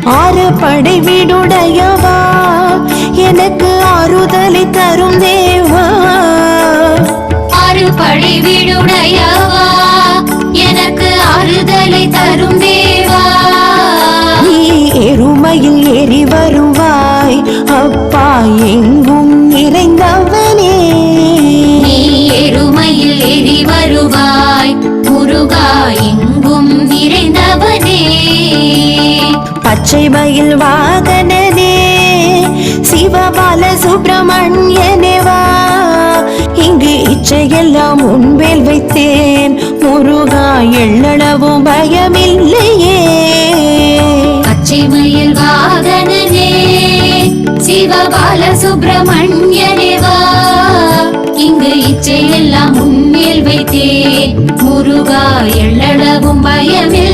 ஆறு படை வீடுடையவா எனக்கு ஆறுதலை தரும் தேவா. ஆறு படை வீடுடையவா எனக்கு ஆறுதலை தரும் தேவா. நீ எருமையில் ஏறி வருவாய் அப்பா எங்கும் நிறைந்தவனே. நீ எருமையில் ஏறி வருவாய் முருகா எங்கும் நிறைந்தவனே. பச்சை மயில் வாகனனே சிவபால சுப்பிரமணியனேவா. இங்கு இச்சையெல்லாம் முன்வேல் வைத்தேன் முருகா எள்ளளவும் பயமில்லையே. பச்சை மயில் வாகனனே சிவபால சுப்பிரமணியனேவா. இங்கு இச்சையெல்லாம் முன்மேல் வைத்தேன் முருகா எள்ளளவும் பயமே.